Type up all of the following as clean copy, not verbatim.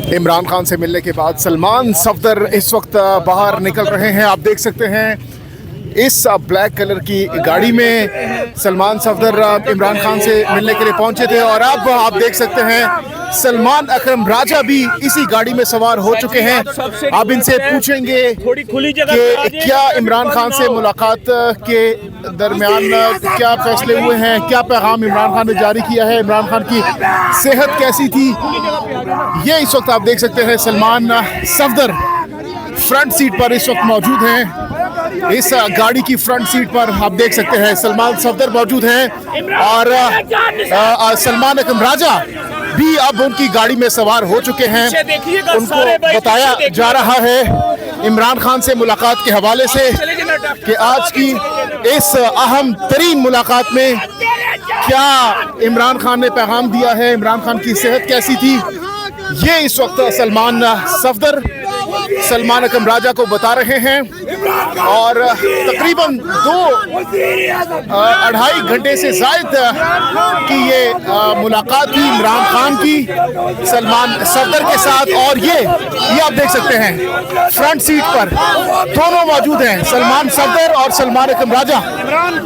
इमरान खान से मिलने के बाद सलमान सफदर इस वक्त बाहर निकल रहे हैं। आप देख सकते हैं इस ब्लैक कलर की गाड़ी में सलमान सफदर इमरान खान से मिलने के लिए पहुंचे थे और अब आप देख सकते हैं सलमान अकरम राजा भी इसी गाड़ी में सवार हो चुके हैं। अब इनसे पूछेंगे कि क्या इमरान खान से मुलाकात के दरमियान क्या फैसले हुए हैं, क्या पैगाम इमरान खान ने जारी किया है, इमरान खान की सेहत कैसी थी, ये इस वक्त आप देख सकते हैं। सलमान सफदर फ्रंट सीट पर इस वक्त मौजूद हैं। इस गाड़ी की फ्रंट सीट पर आप देख सकते हैं सलमान सफदर मौजूद हैं और सलमान अकरम राजा भी अब उनकी गाड़ी में सवार हो चुके हैं। उनको बताया जा रहा है इमरान खान से मुलाकात के हवाले से कि आज की इस अहम तरीन मुलाकात में क्या इमरान खान ने पैगाम दिया है, इमरान खान की सेहत कैसी थी, ये इस वक्त सलमान सफदर सलमान अकरम राजा को बता रहे हैं। और तकरीबन 2-2.5 घंटे से जायद की ये मुलाकात थी इमरान खान की सलमान सफदर के साथ। और ये आप देख सकते हैं फ्रंट सीट पर दोनों मौजूद हैं, सलमान सफदर और सलमान अकरम राजा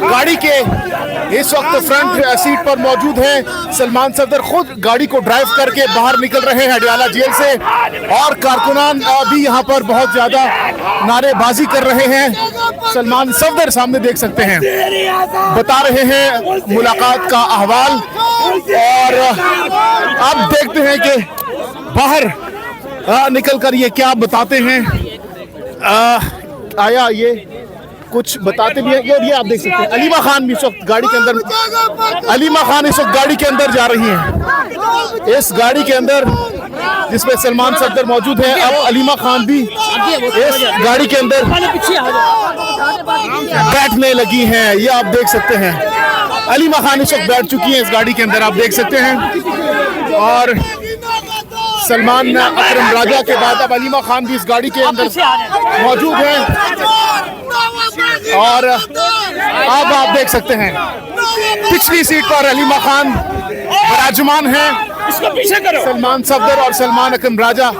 गाड़ी के इस वक्त फ्रंट सीट पर मौजूद हैं। सलमान सफदर खुद गाड़ी को ड्राइव करके बाहर निकल रहे हैं अडियाला जेल से और कारकुनान भी यहाँ पर बहुत ज्यादा नारेबाजी कर रहे हैं। सलमान सफदर सामने देख सकते हैं बता रहे हैं मुलाकात का अहवाल और अब देखते हैं कि बाहर निकल कर ये क्या बताते हैं। आया ये कुछ बताते भी हैं और ये आप देख सकते हैं अलीमा खान भी इस वक्त गाड़ी के अंदर, अलीमा खान इस वक्त गाड़ी के अंदर जा रही हैं। इस गाड़ी के अंदर जिसमें सलमान सफदर मौजूद हैं, अब अलीमा खान भी इस गाड़ी के अंदर बैठने लगी हैं। ये आप देख सकते हैं अलीमा खान इस वक्त बैठ चुकी हैं इस गाड़ी के अंदर, आप देख सकते हैं। और सलमान अकरम राजा के बाद अब अलीमा खान भी इस गाड़ी के अंदर मौजूद हैं और अब आप देख सकते हैं पिछली सीट पर अलीमा खान विराजमान हैं। सलमान सफदर और सलमान अकरम राजा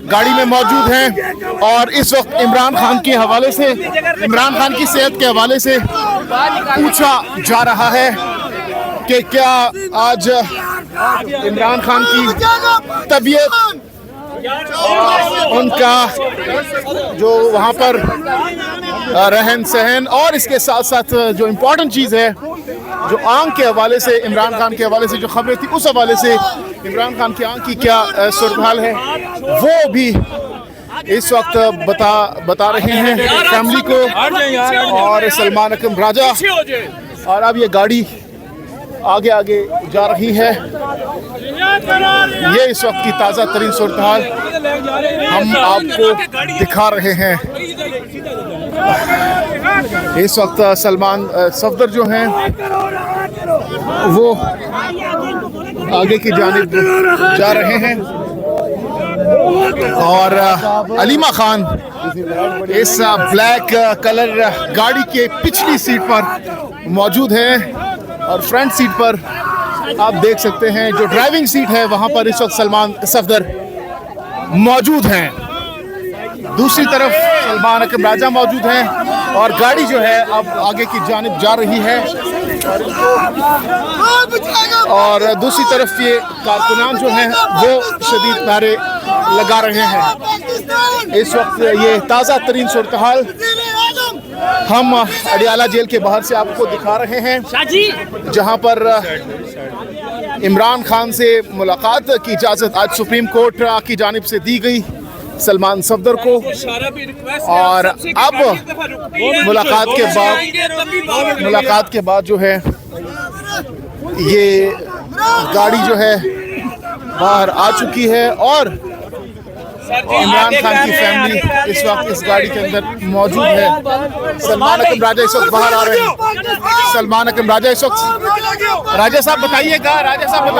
गाड़ी में मौजूद हैं और इस वक्त इमरान खान के हवाले से, इमरान खान की सेहत के हवाले से पूछा जा रहा है कि क्या आज इमरान खान की तबीयत, उनका जो वहाँ पर रहन सहन और इसके साथ साथ जो इम्पोर्टेंट चीज़ है जो आंख के हवाले से, इमरान खान के हवाले से जो खबरें थी उस हवाले से इमरान खान की आंख की क्या सूरत हाल है वो भी इस वक्त बता रहे हैं फैमिली को और सलमान अकरम राजा। और अब ये गाड़ी आगे आगे जा रही है। ये इस वक्त की ताज़ा तरीन सूरत हाल हम आपको दिखा रहे हैं। इस वक्त सलमान सफदर जो हैं वो आगे की जानिब जा रहे हैं और अलीमा खान इस ब्लैक कलर गाड़ी के पिछली सीट पर मौजूद हैं और फ्रंट सीट पर आप देख सकते हैं जो ड्राइविंग सीट है वहां पर इस वक्त सलमान सफदर मौजूद हैं। दूसरी तरफ सलमान अकरम राजा मौजूद हैं और गाड़ी जो है अब आगे की जानिब जा रही है और दूसरी तरफ ये कारकुनान जो हैं वो शदीद नारे लगा रहे हैं। इस वक्त ये ताज़ा तरीन सूरत हाल हम अडियाला जेल के बाहर से आपको दिखा रहे हैं जहां पर इमरान खान से मुलाकात की इजाज़त आज सुप्रीम कोर्ट की जानिब से दी गई सलमान सफदर को। और अब मुलाकात के बाद जो है ये गाड़ी जो है बाहर आ चुकी है और इमरान खान की फैमिली इस वक्त इस गाड़ी के अंदर मौजूद है। सलमान अकरम राजा इस वक्त बाहर आ रहे हैं। सलमान अकरम राजा इस वक्त, राजा साहब बताइएगा, राजा साहब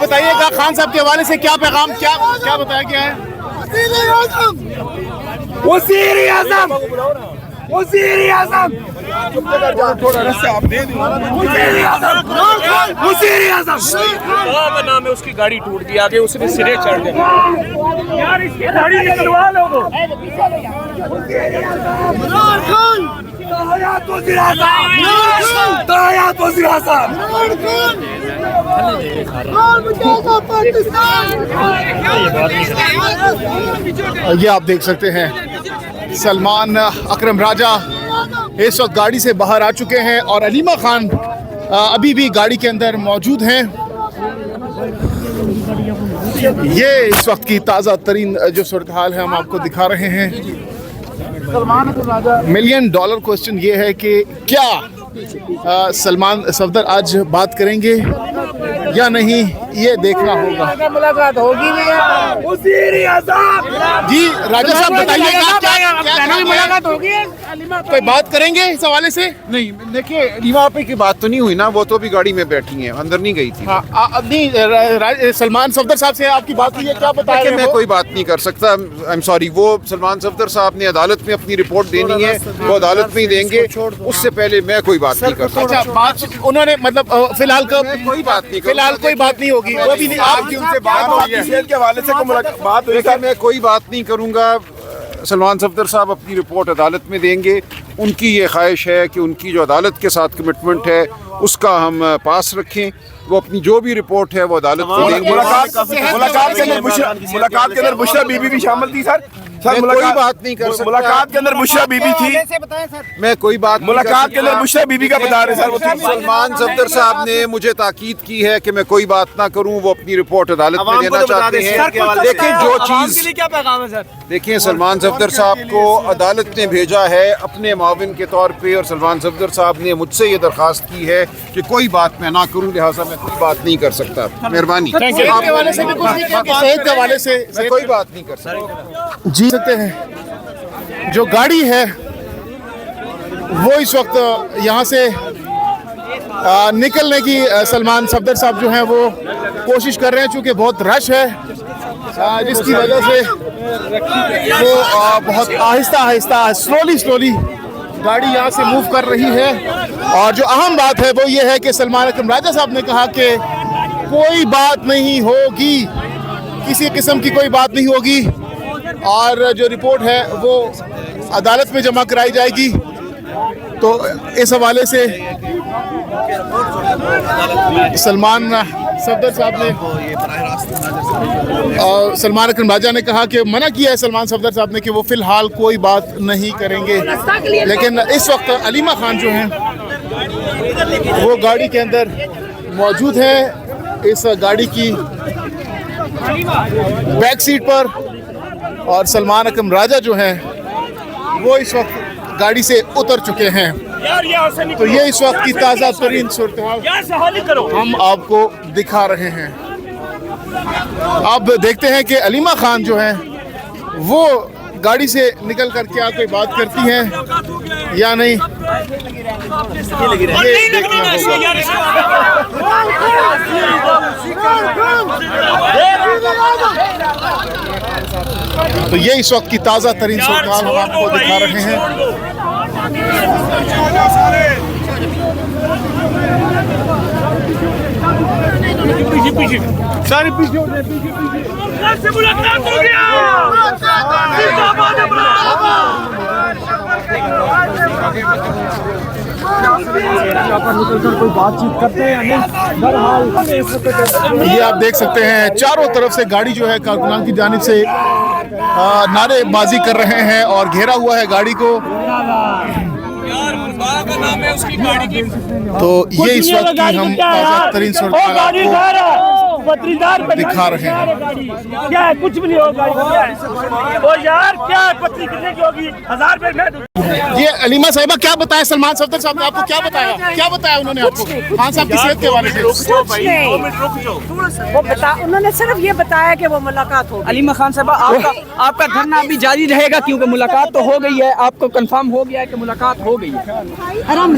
बताइएगा खान साहब के हवाले से क्या पैगाम, क्या बताया गया है? वज़ीर-ए-आज़म नाम है उसकी गाड़ी टूट गई आगे उसने सिरे चढ़ गए यार इसकी गाड़ी निकलवा लोगो ये आप देख सकते हैं सलमान अकरम राजा इस वक्त गाड़ी से बाहर आ चुके हैं और अलीमा खान अभी भी गाड़ी के अंदर मौजूद हैं। ये इस वक्त की ताज़ा तरीन जो सूरत हाल है हम आपको दिखा रहे हैं। $1 मिलियन क्वेश्चन ये है कि क्या सलमान सफदर आज बात करेंगे या नहीं, ये देखना होगा। मुलाकात होगी जी राजा साहब बताइएगा क्या मुलाकात होगी? कोई बात करेंगे इस हवाले से? नहीं, देखिए रीमा पे की बात तो नहीं हुई ना, वो तो भी गाड़ी में बैठी हैं, अंदर नहीं गई थी। नहीं, सलमान सफदर साहब से आपकी बात हुई है, क्या बताया? मैं कोई बात नहीं कर सकता, आई एम सॉरी। वो सलमान सफदर साहब ने अदालत में अपनी रिपोर्ट देनी है, वो अदालत में ही देंगे, उससे पहले मैं कोई बात नहीं कर सकता। अच्छा, बात उन्होंने मतलब फिलहाल कोई बात नहीं, फिलहाल कोई बात नहीं होगी, वो भी नहीं आपकी उनसे बात हुई है के हवाले से बात हुई है। मैं कोई बात नहीं करूँगा। सलमान सफदर साहब अपनी रिपोर्ट अदालत में देंगे। उनकी ये ख्वाहिश है कि उनकी जो अदालत के साथ कमिटमेंट है उसका हम पास रखें। वो अपनी जो भी रिपोर्ट है वो अदालत को देंगे। मुलाकात के अंदर बुशरा बीबी भी शामिल थी सर। मैं कोई बात नहीं कर सकता। मुलाकात के अंदर बुशरा बीबी थी। मैं कोई बात मुलाकात के अंदर बुशरा बीबी का बता रहे सर। सलमान सफदर साहब ने मुझे ताकीद की है कि मैं कोई बात ना करूं। वो अपनी रिपोर्ट अदालत में देना चाहते हैं। देखिए जो चीज, क्या पैगाम है सर? देखिए सलमान सफदर साहब को अदालत ने भेजा है अपने माविन के तौर पे, और सलमान सफदर साहब ने मुझसे ये दरख्वास्त की है कि कोई बात मैं ना करूं, लिहाजा मैं कोई बात नहीं कर सकता। मेहरबानी। मैं कोई बात नहीं कर सकता। जी सकते हैं जो गाड़ी है वो इस वक्त यहाँ से निकलने की सलमान सफदर साहब जो हैं वो कोशिश कर रहे हैं, चूँकि बहुत रश है जिसकी वजह से वो बहुत आहिस्ता आहिस्ता स्लोली गाड़ी यहाँ से मूव कर रही है। और जो अहम बात है वो ये है कि सलमान अकरम राजा साहब ने कहा कि कोई बात नहीं होगी, किसी किस्म की कोई बात नहीं होगी, और जो रिपोर्ट है वो अदालत में जमा कराई जाएगी। तो इस हवाले से सलमान सफदर साहब ने और सलमान अकरम राजा ने कहा कि मना किया है सलमान सफदर साहब ने कि वो फिलहाल कोई बात नहीं करेंगे। लेकिन इस वक्त अलीमा खान जो हैं वो गाड़ी के अंदर मौजूद है, इस गाड़ी की बैक सीट पर, और सलमान अकरम राजा जो हैं वो इस वक्त गाड़ी से उतर चुके हैं। तो ये इस वक्त की ताज़ा तरीन सूरत हम आपको दिखा रहे हैं। अब देखते हैं कि अलीमा खान जो हैं वो गाड़ी से निकल कर क्या कोई बात करती हैं या नहीं, ये देखना होगा। तो ये इस वक्त की ताज़ा तरीन सूरत हाल हम आपको दिखा रहे हैं। सारे पीछे से मुलाकात हो गया। कोई बातचीत करते हैं। ये आप देख सकते हैं चारों तरफ से गाड़ी जो है कारकुनान की जानिब से नारेबाजी कर रहे हैं और घेरा हुआ है गाड़ी को। तो ये इस वक्त की हम ताज़ा तरीन सूरत हाल आपको दिखा रहे हैं। क्या है? कुछ भी नहीं होगा यार। क्या है? पत्नी कितने की होगी? 1000 रुपए। ये अलीमा साहिबा क्या बताया सलमान सफदर साहब ने आपको? क्या बताया उन्होंने आपको खान साहब की सेहत के बारे में? वो उन्होंने सिर्फ ये बताया कि वो मुलाकात हो। अलीमा खान साहब आपका धरना अभी जारी रहेगा क्योंकि मुलाकात तो हो गई है, आपको कंफर्म हो गया है कि मुलाकात हो गई है। आराम